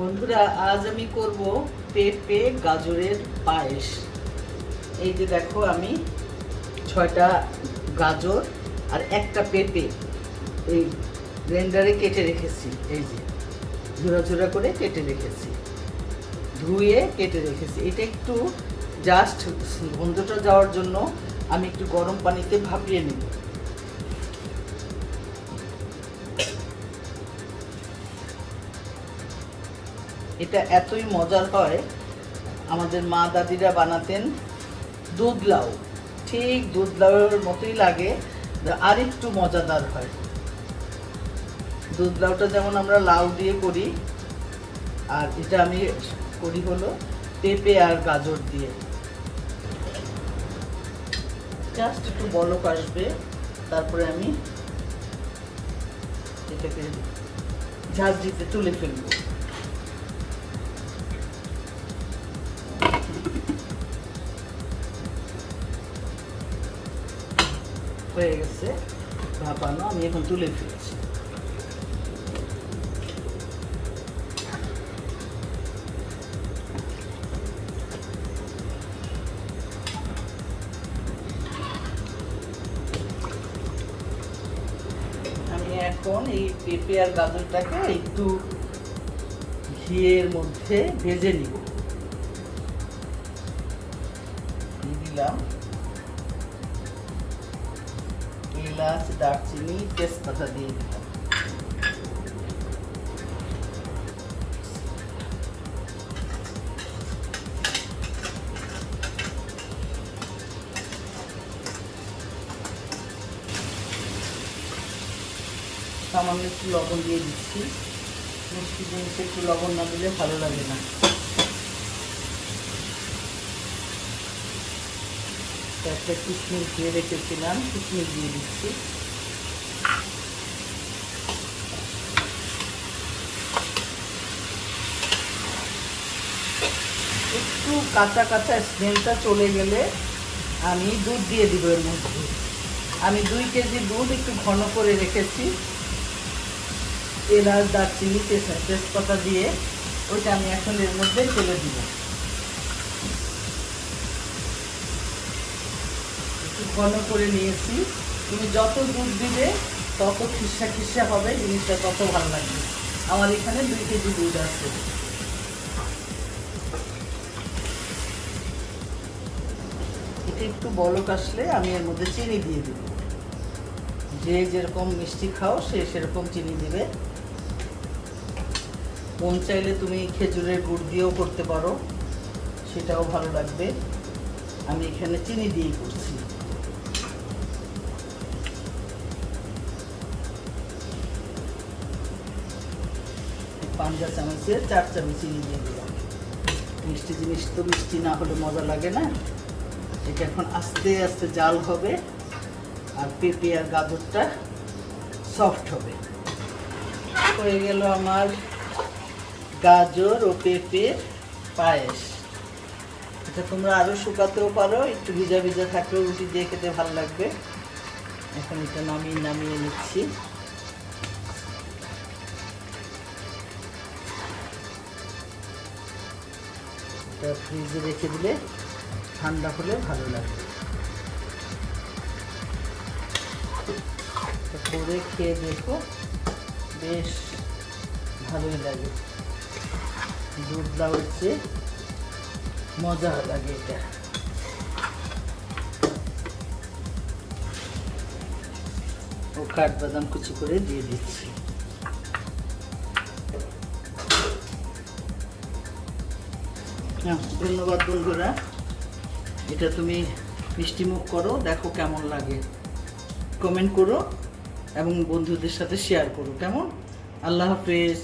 বন্ধুরা, আজ আমি করব পেঁপে গাজরের পায়েস। এই যে দেখো, আমি 6টা গাজর আর একটা পেঁপে এই ব্লেন্ডারে কেটে রেখেছি। এই যে ঝোড়া ঝোড়া করে কেটে রেখেছি, ধুয়ে কেটে রেখেছি। এটা একটু জাস্ট গন্ধটা যাওয়ার জন্য আমি একটু গরম পানিতে ভাপিয়ে নেব। এটা এতই মজার হয়, আমাদের মা দাদিরা বানাতেন দুধ লাউ, ঠিক দুধ লাউয়ের মতোই লাগে, আর একটু মজাদার হয়। দুধ লাউটা যেমন আমরা লাউ দিয়ে করি, আর এটা আমি করি হলো পেঁপে আর গাজর দিয়ে। জাস্ট একটু বলক আসবে, তারপরে আমি এটাকে ঝাঁজ দিতে তুলে ফেলবো। হয়ে গেছে ভাপানো, আমি এখন তুলে ফেলছি। আমি এখন এই পেঁপে আর গাজরটাকে একটু ঘিয়ের মধ্যে ভেজে নিব। দিলাম এলাচ, দারচিনি, তেজপাতা দিয়ে দিলাম। সামান্য একটু লবণ দিয়ে দিচ্ছি, মিষ্টি জিনিসে একটু লবণ না দিলে ভালো লাগে না। একটা কিশমিশ দিয়ে রেখেছিলাম, কিশমিশ দিয়ে দিচ্ছি। একটু কাঁচা কাঁচা স্মেলটা চলে গেলে আমি দুধ দিয়ে দিব এর মধ্যে। আমি 2 কেজি দুধ একটু ঘন করে রেখেছি, এলাচ, দারচিনি, তেজপাতা দিয়ে ওইটা আমি এখন এর মধ্যে ফেলে দিব। একটু ঘন করে নিয়েছি। তুমি যত দুধ দিবে তত খিসা খিসা হবে, জিনিসটা তত ভালো লাগবে। আমার এখানে 2 কেজি দুধ আছে। এটা একটু বলক আসলে আমি এর মধ্যে চিনি দিয়ে দেব। যে যেরকম মিষ্টি খাও সে সেরকম চিনি দিবে। মন চাইলে তুমি খেজুরের গুড় দিয়েও করতে পারো, সেটাও ভালো লাগবে। আমি এখানে চিনি দিয়েই করছি। পাঞ্জা চামচে 4 চামচ চিনি দিয়ে দিলাম। মিষ্টি জিনিস তো মিষ্টি না হলে মজা লাগে না। এটা এখন আস্তে আস্তে জাল হবে, আর পেঁপে আর গাজরটা সফট হবে। হয়ে গেল আমার গাজর ও পেঁপের পায়েস। এটা তোমরা আরও শুকাতেও পারো, একটু ভিজা ভিজা থাকলেও রুটি দিয়ে খেতে ভালো লাগবে। এখন এটা নামিয়ে নিচ্ছি। এটা ফ্রিজে রেখে দিলে ঠান্ডা হলে ভালো লাগবে। করে খেয়ে দেখো, বেশ ভালোই লাগে। দুধ লাউয়ের চেয়ে মজা লাগে এটা। ও কাঠবাদাম কুচি করে দিয়ে দিচ্ছি। ধন্যবাদ বন্ধুরা, এটা তুমি মিষ্টিমুখ করো, দেখো কেমন লাগে। কমেন্ট করো এবং বন্ধুদের সাথে শেয়ার করো কেমন। আল্লাহ হাফেজ।